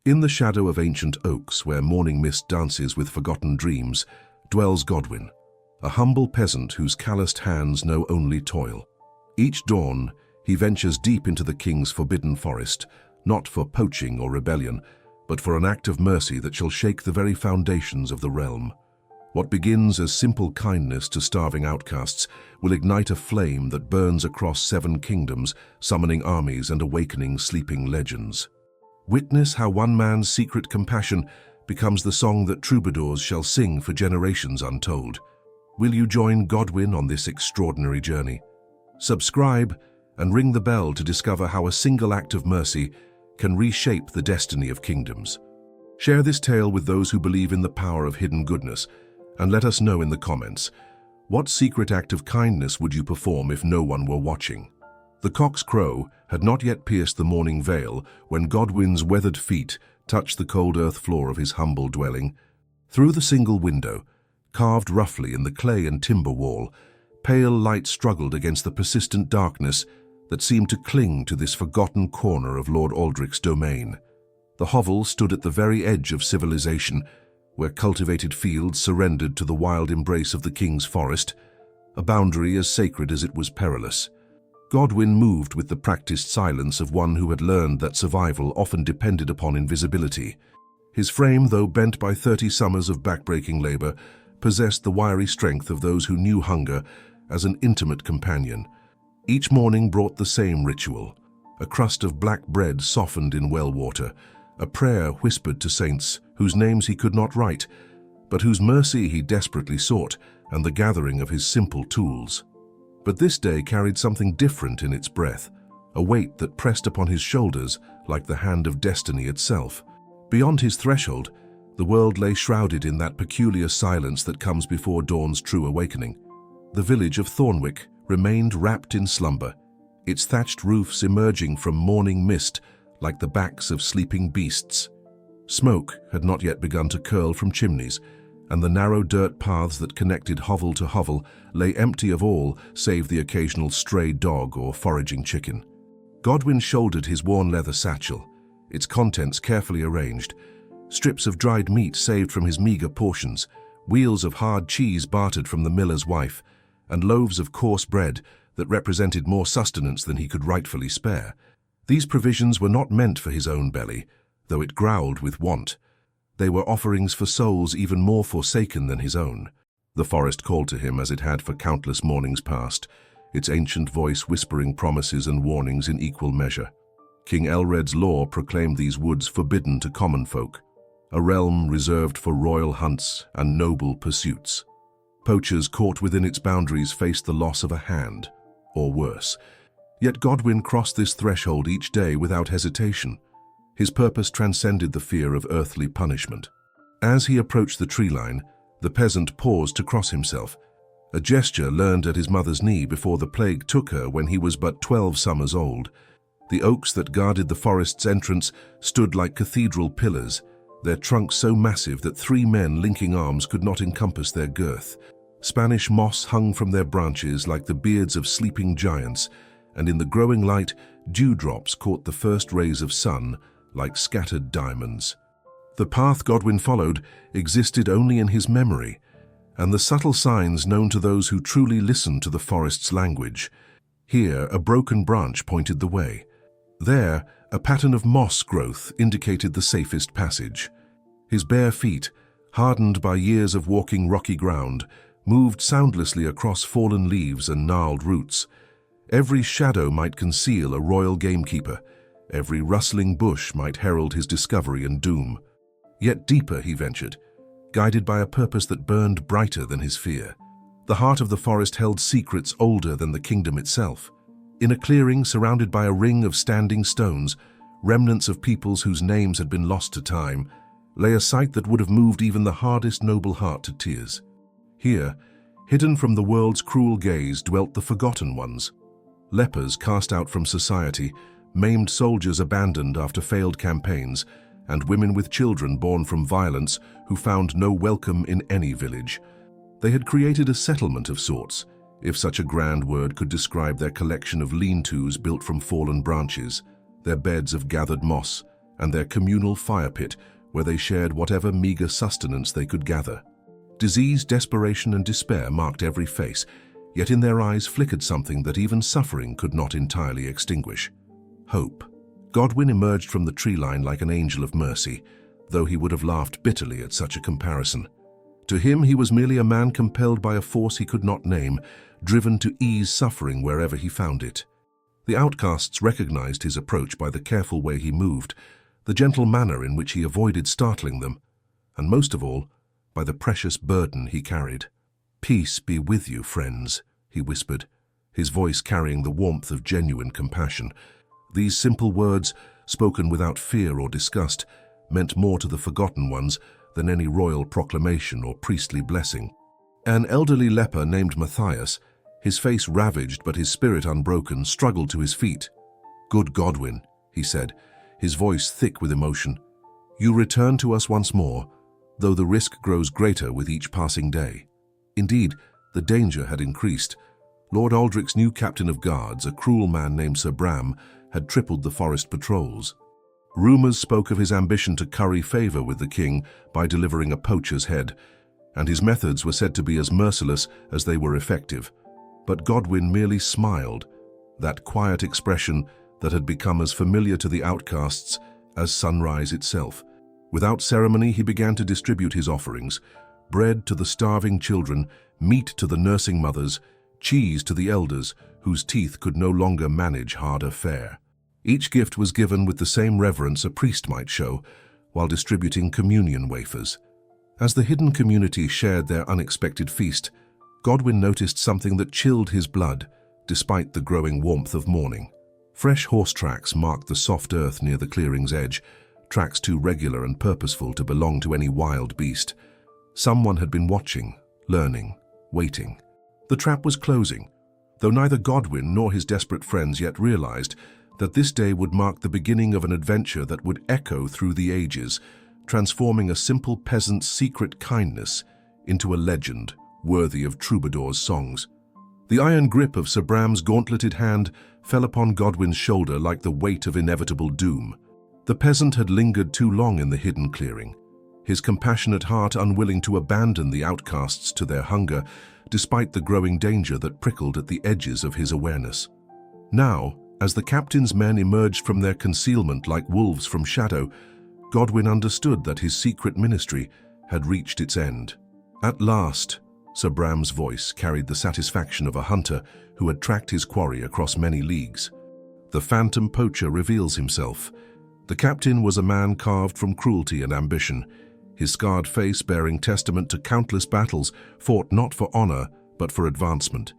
In the shadow of ancient oaks, where morning mist dances with forgotten dreams, dwells Godwin, a humble peasant whose calloused hands know only toil. Each dawn, he ventures deep into the king's forbidden forest, not for poaching or rebellion, but for an act of mercy that shall shake the very foundations of the realm. What begins as simple kindness to starving outcasts will ignite a flame that burns across 7 kingdoms, summoning armies and awakening sleeping legends. Witness how one man's secret compassion becomes the song that troubadours shall sing for generations untold. Will you join Godwin on this extraordinary journey? Subscribe and ring the bell to discover how a single act of mercy can reshape the destiny of kingdoms. Share this tale with those who believe in the power of hidden goodness, and let us know in the comments, what secret act of kindness would you perform if no one were watching? The cock's crow had not yet pierced the morning veil when Godwin's weathered feet touched the cold earth floor of his humble dwelling. Through the single window, carved roughly in the clay and timber wall, pale light struggled against the persistent darkness that seemed to cling to this forgotten corner of Lord Aldrich's domain. The hovel stood at the very edge of civilization, where cultivated fields surrendered to the wild embrace of the king's forest, a boundary as sacred as it was perilous. Godwin moved with the practiced silence of one who had learned that survival often depended upon invisibility. His frame, though bent by 30 summers of backbreaking labor, possessed the wiry strength of those who knew hunger as an intimate companion. Each morning brought the same ritual, a crust of black bread softened in well water, a prayer whispered to saints whose names he could not write, but whose mercy he desperately sought, and the gathering of his simple tools. But this day carried something different in its breath, a weight that pressed upon his shoulders like the hand of destiny itself. Beyond his threshold, the world lay shrouded in that peculiar silence that comes before dawn's true awakening. The village of Thornwick remained wrapped in slumber, its thatched roofs emerging from morning mist like the backs of sleeping beasts. Smoke had not yet begun to curl from chimneys, and the narrow dirt paths that connected hovel to hovel lay empty of all save the occasional stray dog or foraging chicken. Godwin shouldered his worn leather satchel, its contents carefully arranged, strips of dried meat saved from his meager portions, wheels of hard cheese bartered from the miller's wife, and loaves of coarse bread that represented more sustenance than he could rightfully spare. These provisions were not meant for his own belly, though it growled with want. They were offerings for souls even more forsaken than his own. The forest called to him as it had for countless mornings past, its ancient voice whispering promises and warnings in equal measure. King Elred's law proclaimed these woods forbidden to common folk, a realm reserved for royal hunts and noble pursuits. Poachers caught within its boundaries faced the loss of a hand, or worse. Yet Godwin crossed this threshold each day without hesitation. His purpose transcended the fear of earthly punishment. As he approached the tree line, the peasant paused to cross himself, a gesture learned at his mother's knee before the plague took her when he was but 12 summers old. The oaks that guarded the forest's entrance stood like cathedral pillars, their trunks so massive that 3 men linking arms could not encompass their girth. Spanish moss hung from their branches like the beards of sleeping giants, and in the growing light, dewdrops caught the first rays of sun like scattered diamonds. The path Godwin followed existed only in his memory, and the subtle signs known to those who truly listened to the forest's language. Here, a broken branch pointed the way. There, a pattern of moss growth indicated the safest passage. His bare feet, hardened by years of walking rocky ground, moved soundlessly across fallen leaves and gnarled roots. Every shadow might conceal a royal gamekeeper. Every rustling bush might herald his discovery and doom. Yet deeper he ventured, guided by a purpose that burned brighter than his fear. The heart of the forest held secrets older than the kingdom itself. In a clearing surrounded by a ring of standing stones, remnants of peoples whose names had been lost to time, lay a sight that would have moved even the hardest noble heart to tears. Here, hidden from the world's cruel gaze, dwelt the forgotten ones. Lepers cast out from society, maimed soldiers abandoned after failed campaigns, and women with children born from violence who found no welcome in any village. They had created a settlement of sorts, if such a grand word could describe their collection of lean-tos built from fallen branches, their beds of gathered moss, and their communal fire pit where they shared whatever meager sustenance they could gather. Disease, desperation, and despair marked every face, yet in their eyes flickered something that even suffering could not entirely extinguish: hope. Godwin emerged from the tree line like an angel of mercy, though he would have laughed bitterly at such a comparison. To him, he was merely a man compelled by a force he could not name, driven to ease suffering wherever he found it. The outcasts recognized his approach by the careful way he moved, the gentle manner in which he avoided startling them, and most of all, by the precious burden he carried. "Peace be with you, friends," he whispered, his voice carrying the warmth of genuine compassion. These simple words, spoken without fear or disgust, meant more to the forgotten ones than any royal proclamation or priestly blessing. An elderly leper named Matthias, his face ravaged but his spirit unbroken, struggled to his feet. "Good Godwin," he said, his voice thick with emotion, "you return to us once more, though the risk grows greater with each passing day." Indeed, the danger had increased. Lord Aldrich's new captain of guards, a cruel man named Sir Bram, had tripled the forest patrols. Rumours spoke of his ambition to curry favour with the king by delivering a poacher's head, and his methods were said to be as merciless as they were effective. But Godwin merely smiled, that quiet expression that had become as familiar to the outcasts as sunrise itself. Without ceremony, he began to distribute his offerings: bread to the starving children, meat to the nursing mothers, cheese to the elders whose teeth could no longer manage harder fare. Each gift was given with the same reverence a priest might show while distributing communion wafers. As the hidden community shared their unexpected feast, Godwin noticed something that chilled his blood, despite the growing warmth of morning. Fresh horse tracks marked the soft earth near the clearing's edge, tracks too regular and purposeful to belong to any wild beast. Someone had been watching, learning, waiting. The trap was closing, though neither Godwin nor his desperate friends yet realized that this day would mark the beginning of an adventure that would echo through the ages, transforming a simple peasant's secret kindness into a legend worthy of Troubadours' songs. The iron grip of Sir Bram's gauntleted hand fell upon Godwin's shoulder like the weight of inevitable doom. The peasant had lingered too long in the hidden clearing, his compassionate heart unwilling to abandon the outcasts to their hunger, despite the growing danger that prickled at the edges of his awareness. Now, as the captain's men emerged from their concealment like wolves from shadow, Godwin understood that his secret ministry had reached its end. At last, Sir Bram's voice carried the satisfaction of a hunter who had tracked his quarry across many leagues. The phantom poacher reveals himself. The captain was a man carved from cruelty and ambition, his scarred face bearing testament to countless battles fought not for honor but for advancement.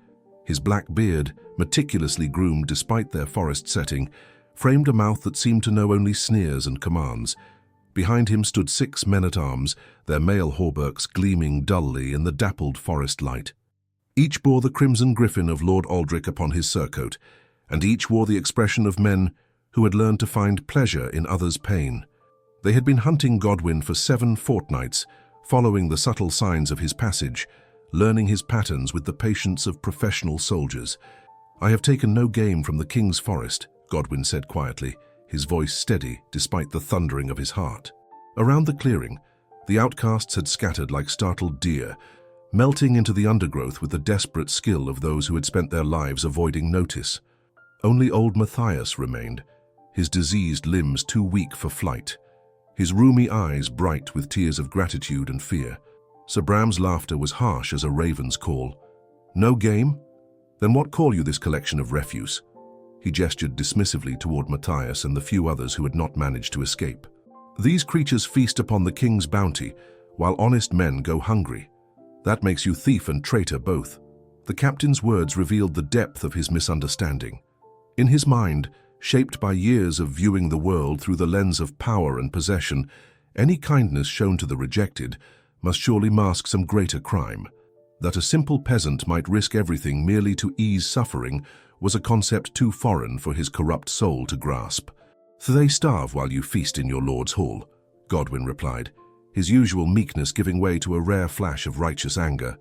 His black beard, meticulously groomed despite their forest setting, framed a mouth that seemed to know only sneers and commands. Behind him stood 6 men-at-arms, their mail hauberks gleaming dully in the dappled forest light. Each bore the crimson griffin of Lord Aldrich upon his surcoat, and each wore the expression of men who had learned to find pleasure in others' pain. They had been hunting Godwin for 7 fortnights, following the subtle signs of his passage, learning his patterns with the patience of professional soldiers. "I have taken no game from the king's forest," Godwin said quietly, his voice steady despite the thundering of his heart. Around the clearing, the outcasts had scattered like startled deer, melting into the undergrowth with the desperate skill of those who had spent their lives avoiding notice. Only old Matthias remained, his diseased limbs too weak for flight, his rheumy eyes bright with tears of gratitude and fear. Sir Bram's laughter was harsh as a raven's call. "No game? Then what call you this collection of refuse?" He gestured dismissively toward Matthias and the few others who had not managed to escape. "These creatures feast upon the king's bounty, while honest men go hungry. That makes you thief and traitor both." The captain's words revealed the depth of his misunderstanding. In his mind, shaped by years of viewing the world through the lens of power and possession, any kindness shown to the rejected must surely mask some greater crime. That a simple peasant might risk everything merely to ease suffering was a concept too foreign for his corrupt soul to grasp. "So they starve while you feast in your lord's hall," Godwin replied, his usual meekness giving way to a rare flash of righteous anger.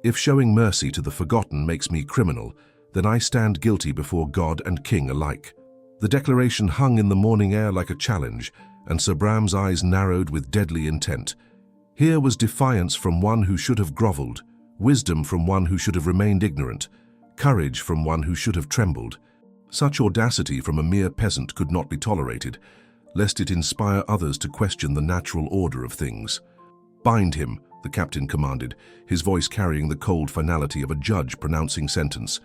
"If showing mercy to the forgotten makes me criminal, then I stand guilty before God and king alike." The declaration hung in the morning air like a challenge, and Sir Bram's eyes narrowed with deadly intent. Here was defiance from one who should have grovelled, wisdom from one who should have remained ignorant, courage from one who should have trembled. Such audacity from a mere peasant could not be tolerated, lest it inspire others to question the natural order of things. "Bind him," the captain commanded, his voice carrying the cold finality of a judge pronouncing sentence.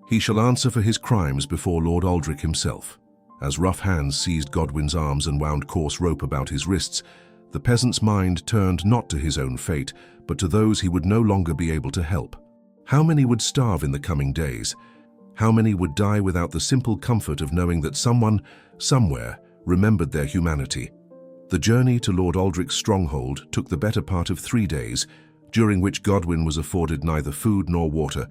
"He shall answer for his crimes before Lord Aldrich himself." As rough hands seized Godwin's arms and wound coarse rope about his wrists, the peasant's mind turned not to his own fate, but to those he would no longer be able to help. How many would starve in the coming days? How many would die without the simple comfort of knowing that someone, somewhere, remembered their humanity? The journey to Lord Aldrich's stronghold took the better part of 3 days, during which Godwin was afforded neither food nor water,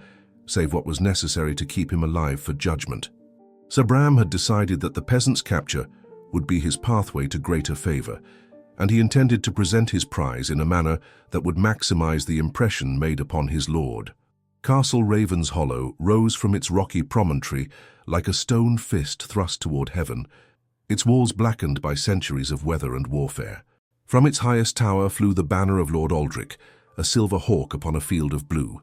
save what was necessary to keep him alive for judgment. Sir Bram had decided that the peasant's capture would be his pathway to greater favour, and he intended to present his prize in a manner that would maximise the impression made upon his lord. Castle Ravenshollow rose from its rocky promontory like a stone fist thrust toward heaven, its walls blackened by centuries of weather and warfare. From its highest tower flew the banner of Lord Aldrich, a silver hawk upon a field of blue,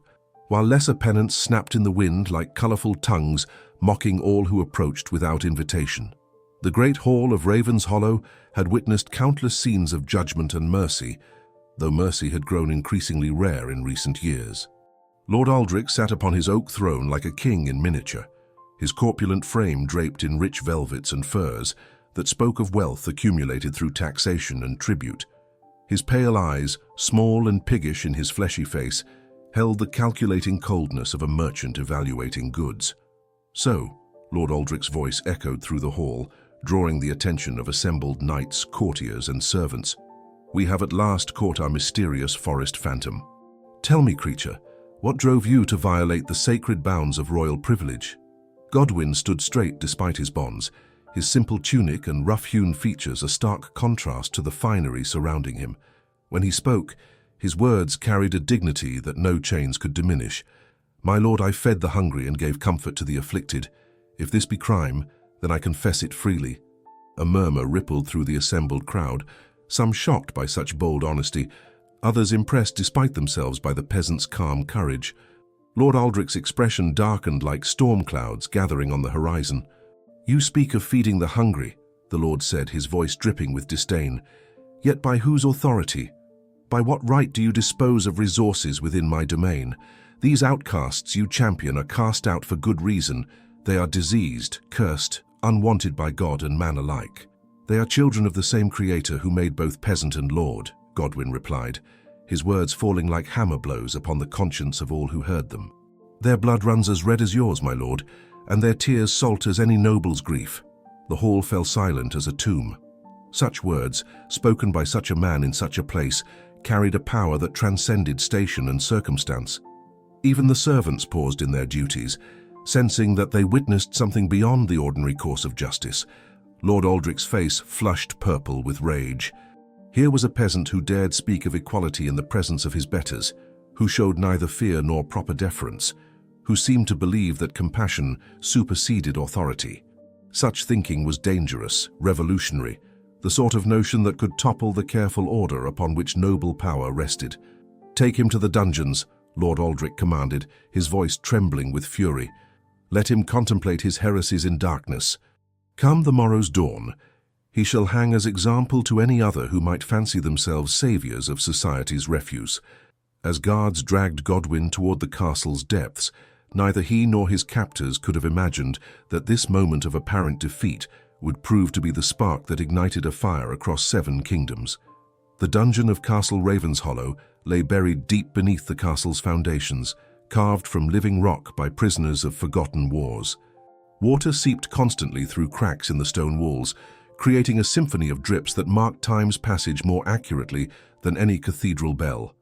while lesser pennants snapped in the wind like colourful tongues, mocking all who approached without invitation. The great hall of Ravenshollow had witnessed countless scenes of judgment and mercy, though mercy had grown increasingly rare in recent years. Lord Aldrich sat upon his oak throne like a king in miniature, his corpulent frame draped in rich velvets and furs that spoke of wealth accumulated through taxation and tribute. His pale eyes, small and piggish in his fleshy face, held the calculating coldness of a merchant evaluating goods. "So," Lord Aldrich's voice echoed through the hall, drawing the attention of assembled knights, courtiers, and servants, "we have at last caught our mysterious forest phantom. Tell me, creature, what drove you to violate the sacred bounds of royal privilege?" Godwin stood straight despite his bonds, his simple tunic and rough-hewn features a stark contrast to the finery surrounding him. When he spoke, his words carried a dignity that no chains could diminish. "My lord, I fed the hungry and gave comfort to the afflicted. If this be crime, then I confess it freely." A murmur rippled through the assembled crowd, some shocked by such bold honesty, others impressed despite themselves by the peasant's calm courage. Lord Aldrich's expression darkened like storm clouds gathering on the horizon. "You speak of feeding the hungry," the lord said, his voice dripping with disdain. "Yet by whose authority? By what right do you dispose of resources within my domain? These outcasts you champion are cast out for good reason. They are diseased, cursed, unwanted by God and man alike." "They are children of the same Creator who made both peasant and lord," Godwin replied, his words falling like hammer blows upon the conscience of all who heard them. "Their blood runs as red as yours, my lord, and their tears salt as any noble's grief." The hall fell silent as a tomb. Such words, spoken by such a man in such a place, carried a power that transcended station and circumstance. Even the servants paused in their duties, sensing that they witnessed something beyond the ordinary course of justice. Lord Aldrich's face flushed purple with rage. Here was a peasant who dared speak of equality in the presence of his betters, who showed neither fear nor proper deference, who seemed to believe that compassion superseded authority. Such thinking was dangerous, revolutionary, the sort of notion that could topple the careful order upon which noble power rested. "Take him to the dungeons," Lord Aldrich commanded, his voice trembling with fury. "Let him contemplate his heresies in darkness. Come the morrow's dawn, he shall hang as example to any other who might fancy themselves saviours of society's refuse." As guards dragged Godwin toward the castle's depths, neither he nor his captors could have imagined that this moment of apparent defeat would prove to be the spark that ignited a fire across 7 kingdoms. The dungeon of Castle Ravenshollow lay buried deep beneath the castle's foundations, carved from living rock by prisoners of forgotten wars. Water seeped constantly through cracks in the stone walls, creating a symphony of drips that marked time's passage more accurately than any cathedral bell.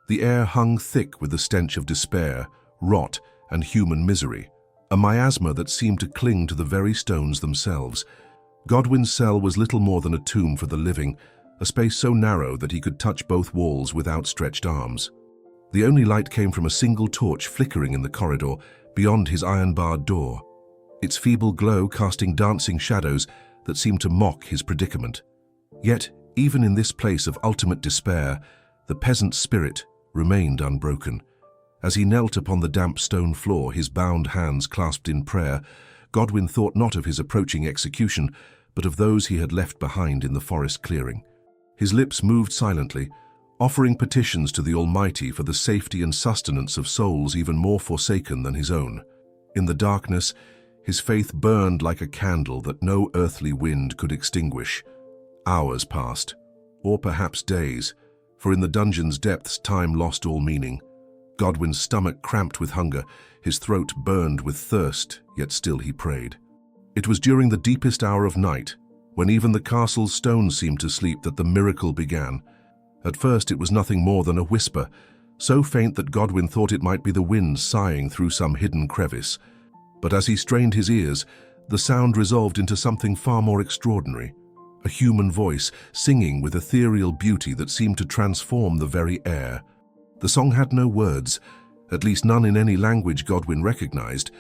The air hung thick with the stench of despair, rot, and human misery, a miasma that seemed to cling to the very stones themselves. Godwin's cell was little more than a tomb for the living, a space so narrow that he could touch both walls with outstretched arms. The only light came from a single torch flickering in the corridor beyond his iron-barred door, its feeble glow casting dancing shadows that seemed to mock his predicament. Yet, even in this place of ultimate despair, the peasant's spirit remained unbroken. As he knelt upon the damp stone floor, his bound hands clasped in prayer, Godwin thought not of his approaching execution, but of those he had left behind in the forest clearing. His lips moved silently, offering petitions to the Almighty for the safety and sustenance of souls even more forsaken than his own. In the darkness, his faith burned like a candle that no earthly wind could extinguish. Hours passed, or perhaps days, for in the dungeon's depths time lost all meaning. Godwin's stomach cramped with hunger, his throat burned with thirst, yet still he prayed. It was during the deepest hour of night, when even the castle's stones seemed to sleep, that the miracle began. At first it was nothing more than a whisper, so faint that Godwin thought it might be the wind sighing through some hidden crevice. But as he strained his ears, the sound resolved into something far more extraordinary. A human voice, singing with ethereal beauty that seemed to transform the very air. The song had no words, at least none in any language Godwin recognized,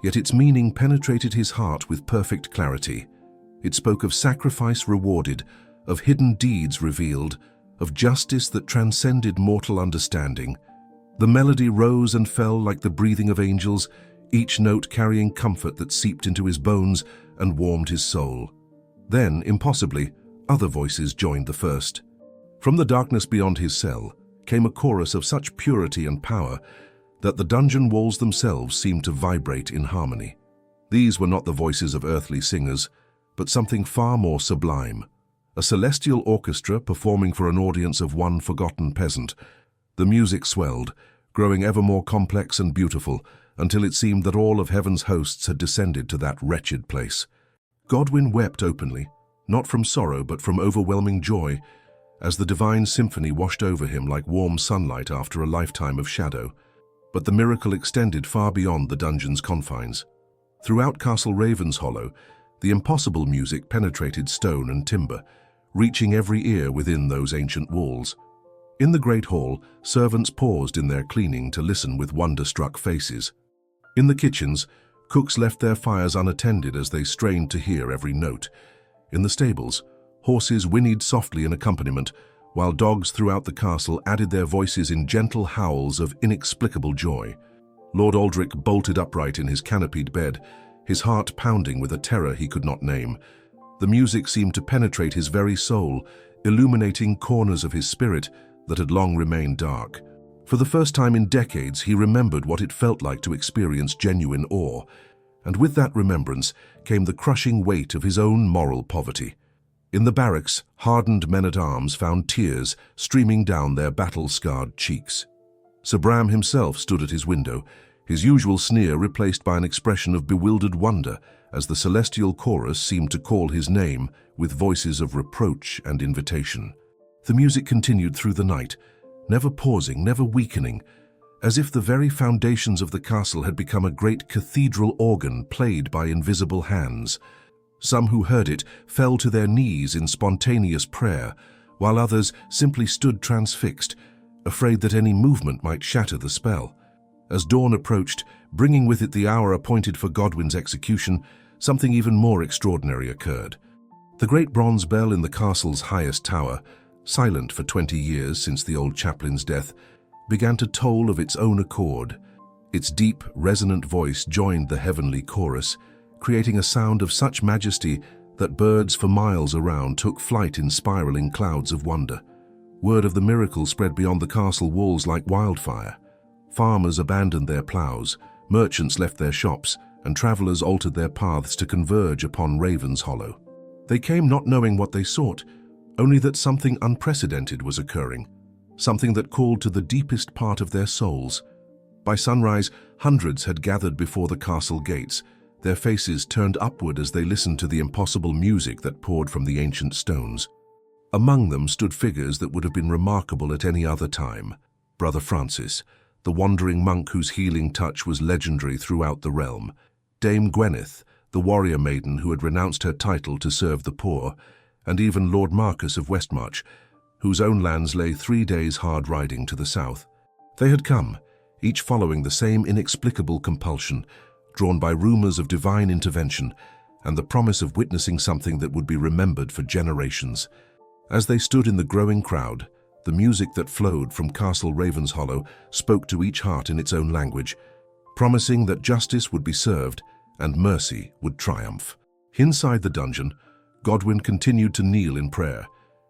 yet its meaning penetrated his heart with perfect clarity. It spoke of sacrifice rewarded, of hidden deeds revealed, of justice that transcended mortal understanding. The melody rose and fell like the breathing of angels, each note carrying comfort that seeped into his bones and warmed his soul. Then, impossibly, other voices joined the first. From the darkness beyond his cell came a chorus of such purity and power that the dungeon walls themselves seemed to vibrate in harmony. These were not the voices of earthly singers, but something far more sublime. A celestial orchestra performing for an audience of one forgotten peasant. The music swelled, growing ever more complex and beautiful, until it seemed that all of heaven's hosts had descended to that wretched place. Godwin wept openly, not from sorrow but from overwhelming joy, as the divine symphony washed over him like warm sunlight after a lifetime of shadow. But the miracle extended far beyond the dungeon's confines. Throughout Castle Ravenshollow, the impossible music penetrated stone and timber, reaching every ear within those ancient walls. In the great hall, servants paused in their cleaning to listen with wonder-struck faces. In the kitchens, cooks left their fires unattended as they strained to hear every note. In the stables, horses whinnied softly in accompaniment, while dogs throughout the castle added their voices in gentle howls of inexplicable joy. Lord Aldrich bolted upright in his canopied bed, his heart pounding with a terror he could not name. The music seemed to penetrate his very soul, illuminating corners of his spirit that had long remained dark. For the first time in decades, he remembered what it felt like to experience genuine awe, and with that remembrance came the crushing weight of his own moral poverty. In the barracks, hardened men-at-arms found tears streaming down their battle-scarred cheeks. Sir Bram himself stood at his window, his usual sneer replaced by an expression of bewildered wonder as the celestial chorus seemed to call his name with voices of reproach and invitation. The music continued through the night, never pausing, never weakening, as if the very foundations of the castle had become a great cathedral organ played by invisible hands. Some who heard it fell to their knees in spontaneous prayer, while others simply stood transfixed, afraid that any movement might shatter the spell. As dawn approached, bringing with it the hour appointed for Godwin's execution, something even more extraordinary occurred. The great bronze bell in the castle's highest tower, silent for 20 years since the old chaplain's death, began to toll of its own accord. Its deep, resonant voice joined the heavenly chorus, creating a sound of such majesty that birds for miles around took flight in spiraling clouds of wonder. Word of the miracle spread beyond the castle walls like wildfire. Farmers abandoned their ploughs, merchants left their shops, and travelers altered their paths to converge upon Ravenshollow. They came not knowing what they sought, only that something unprecedented was occurring, something that called to the deepest part of their souls. By sunrise, hundreds had gathered before the castle gates, their faces turned upward as they listened to the impossible music that poured from the ancient stones. Among them stood figures that would have been remarkable at any other time. Brother Francis, the wandering monk whose healing touch was legendary throughout the realm. Dame Gwyneth, the warrior maiden who had renounced her title to serve the poor, and even Lord Marcus of Westmarch, whose own lands lay 3 days' hard riding to the south. They had come, each following the same inexplicable compulsion, drawn by rumors of divine intervention and the promise of witnessing something that would be remembered for generations. As they stood in the growing crowd, the music that flowed from Castle Ravenshollow spoke to each heart in its own language, promising that justice would be served and mercy would triumph. Inside the dungeon, Godwin continued to kneel in prayer,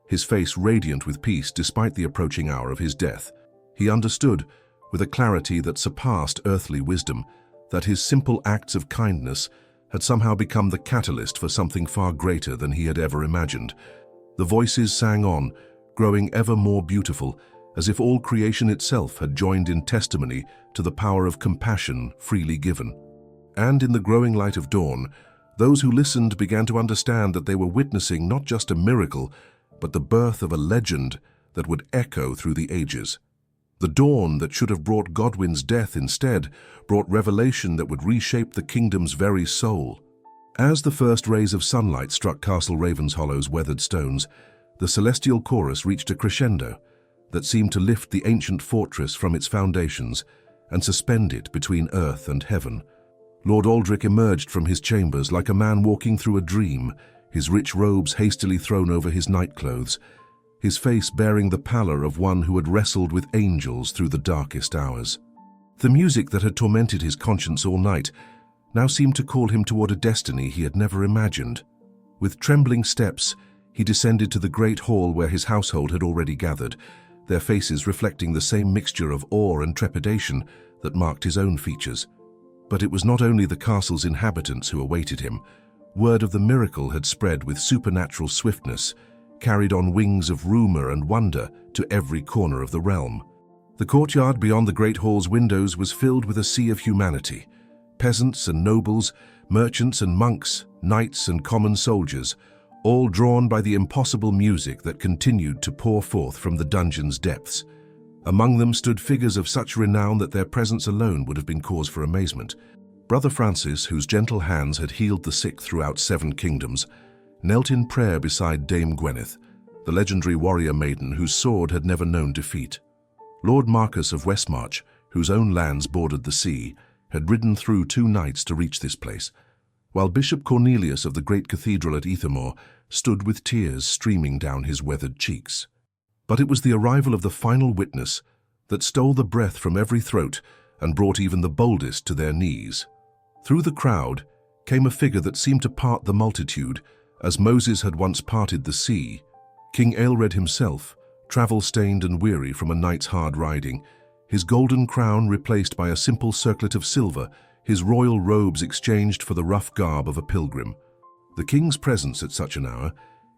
his face radiant with peace despite the approaching hour of his death. He understood, with a clarity that surpassed earthly wisdom, that his simple acts of kindness had somehow become the catalyst for something far greater than he had ever imagined. The voices sang on, growing ever more beautiful, as if all creation itself had joined in testimony to the power of compassion freely given. And in the growing light of dawn, those who listened began to understand that they were witnessing not just a miracle, but the birth of a legend that would echo through the ages. The dawn that should have brought Godwin's death instead brought revelation that would reshape the kingdom's very soul. As the first rays of sunlight struck Castle Ravenshollow's weathered stones, the celestial chorus reached a crescendo that seemed to lift the ancient fortress from its foundations and suspend it between earth and heaven. Lord Aldrich emerged from his chambers like a man walking through a dream, his rich robes hastily thrown over his nightclothes, his face bearing the pallor of one who had wrestled with angels through the darkest hours. The music that had tormented his conscience all night now seemed to call him toward a destiny he had never imagined. With trembling steps, he descended to the great hall where his household had already gathered, their faces reflecting the same mixture of awe and trepidation that marked his own features. But it was not only the castle's inhabitants who awaited him. Word of the miracle had spread with supernatural swiftness, carried on wings of rumor and wonder to every corner of the realm. The courtyard beyond the great hall's windows was filled with a sea of humanity. Peasants and nobles, merchants and monks, knights and common soldiers, all drawn by the impossible music that continued to pour forth from the dungeon's depths. Among them stood figures of such renown that their presence alone would have been cause for amazement. Brother Francis, whose gentle hands had healed the sick throughout 7 kingdoms, knelt in prayer beside Dame Gwyneth, the legendary warrior maiden whose sword had never known defeat. Lord Marcus of Westmarch, whose own lands bordered the sea, had ridden through 2 nights to reach this place, while Bishop Cornelius of the great cathedral at Ethermore stood with tears streaming down his weathered cheeks. But it was the arrival of the final witness that stole the breath from every throat and brought even the boldest to their knees. Through the crowd came a figure that seemed to part the multitude, as Moses had once parted the sea. King Aelred himself, travel-stained and weary from a night's hard riding, his golden crown replaced by a simple circlet of silver, his royal robes exchanged for the rough garb of a pilgrim. The king's presence at such an hour,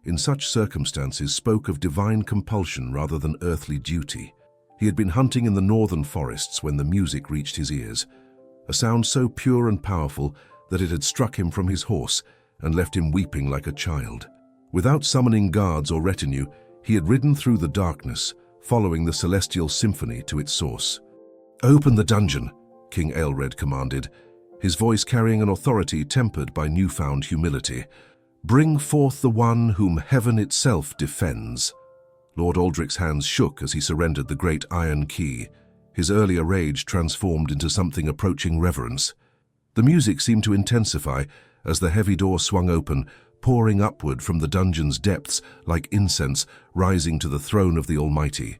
in such circumstances, spoke of divine compulsion rather than earthly duty. He had been hunting in the northern forests when the music reached his ears, a sound so pure and powerful that it had struck him from his horse and left him weeping like a child. Without summoning guards or retinue, he had ridden through the darkness, following the celestial symphony to its source. "Open the dungeon," King Aelred commanded, his voice carrying an authority tempered by newfound humility. "Bring forth the one whom heaven itself defends." Lord Aldrich's hands shook as he surrendered the great iron key, his earlier rage transformed into something approaching reverence. The music seemed to intensify as the heavy door swung open, pouring upward from the dungeon's depths like incense rising to the throne of the Almighty.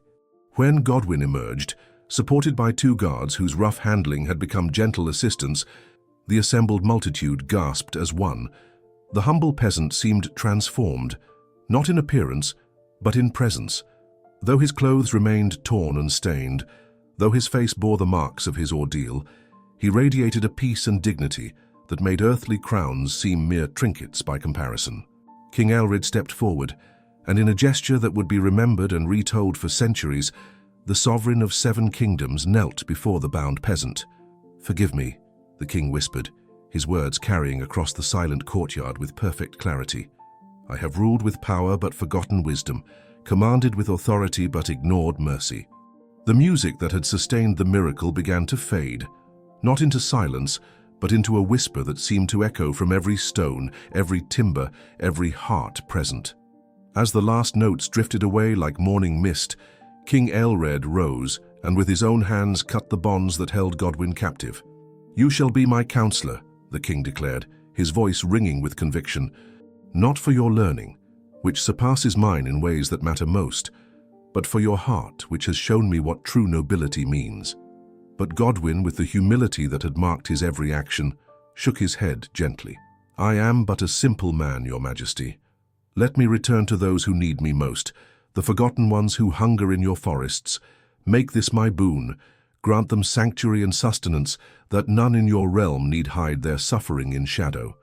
When Godwin emerged, supported by 2 guards whose rough handling had become gentle assistants, the assembled multitude gasped as one. The humble peasant seemed transformed, not in appearance, but in presence. Though his clothes remained torn and stained, though his face bore the marks of his ordeal, he radiated a peace and dignity that made earthly crowns seem mere trinkets by comparison. King Aelred stepped forward, and in a gesture that would be remembered and retold for centuries, the sovereign of 7 kingdoms knelt before the bound peasant. "Forgive me," the king whispered, his words carrying across the silent courtyard with perfect clarity. "I have ruled with power but forgotten wisdom, commanded with authority but ignored mercy." The music that had sustained the miracle began to fade, not into silence, but into a whisper that seemed to echo from every stone, every timber, every heart present. As the last notes drifted away like morning mist, King Aelred rose and with his own hands cut the bonds that held Godwin captive. "You shall be my counselor," the king declared, his voice ringing with conviction, "not for your learning, which surpasses mine in ways that matter most, but for your heart, which has shown me what true nobility means." But Godwin, with the humility that had marked his every action, shook his head gently. "I am but a simple man, your majesty. Let me return to those who need me most, the forgotten ones who hunger in your forests. Make this my boon. Grant them sanctuary and sustenance, that none in your realm need hide their suffering in shadow."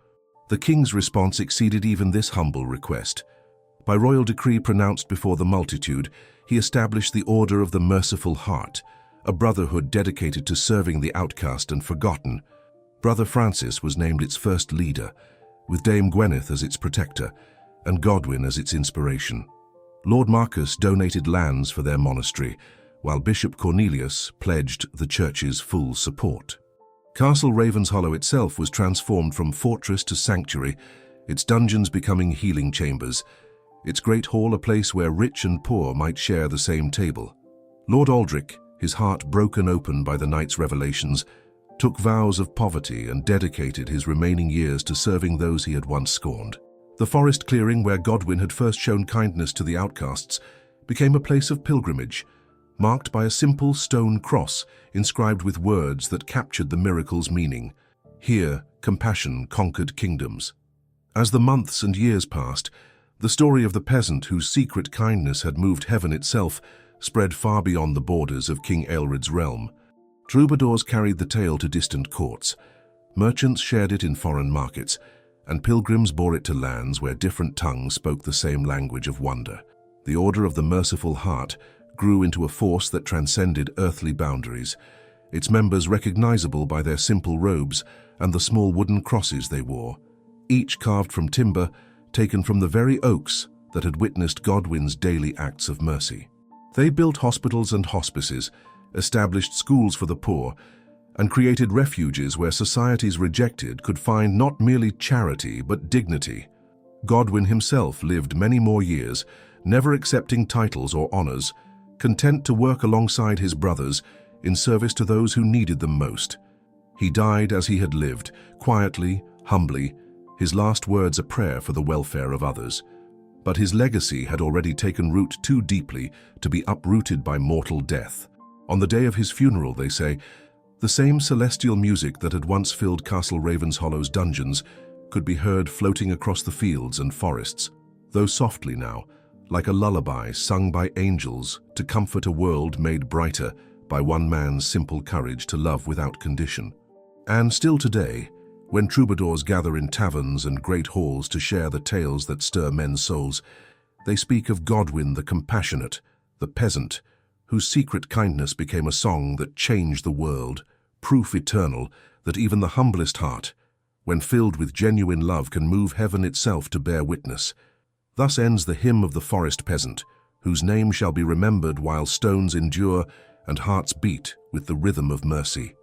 The king's response exceeded even this humble request. By royal decree pronounced before the multitude, he established the Order of the Merciful Heart, a brotherhood dedicated to serving the outcast and forgotten. Brother Francis was named its first leader, with Dame Gwyneth as its protector, and Godwin as its inspiration. Lord Marcus donated lands for their monastery, while Bishop Cornelius pledged the church's full support. Castle Ravenshollow itself was transformed from fortress to sanctuary, its dungeons becoming healing chambers, its great hall a place where rich and poor might share the same table. Lord Aldrich, his heart broken open by the night's revelations, took vows of poverty and dedicated his remaining years to serving those he had once scorned. The forest clearing where Godwin had first shown kindness to the outcasts became a place of pilgrimage, marked by a simple stone cross inscribed with words that captured the miracle's meaning. Here, compassion conquered kingdoms. As the months and years passed, the story of the peasant whose secret kindness had moved heaven itself spread far beyond the borders of King Aelred's realm. Troubadours carried the tale to distant courts, merchants shared it in foreign markets, and pilgrims bore it to lands where different tongues spoke the same language of wonder. The Order of the Merciful Heart grew into a force that transcended earthly boundaries, its members recognizable by their simple robes and the small wooden crosses they wore, each carved from timber taken from the very oaks that had witnessed Godwin's daily acts of mercy. They built hospitals and hospices, established schools for the poor, and created refuges where society's rejected could find not merely charity but dignity. Godwin himself lived many more years, never accepting titles or honors, content to work alongside his brothers in service to those who needed them most. He died as he had lived, quietly, humbly, his last words a prayer for the welfare of others. But his legacy had already taken root too deeply to be uprooted by mortal death. On the day of his funeral, they say, the same celestial music that had once filled Castle Ravenshallow's dungeons could be heard floating across the fields and forests, though softly now, like a lullaby sung by angels to comfort a world made brighter by one man's simple courage to love without condition. And still today, when troubadours gather in taverns and great halls to share the tales that stir men's souls, they speak of Godwin the compassionate, the peasant, whose secret kindness became a song that changed the world, proof eternal that even the humblest heart, when filled with genuine love, can move heaven itself to bear witness. Thus ends the hymn of the forest peasant, whose name shall be remembered while stones endure and hearts beat with the rhythm of mercy.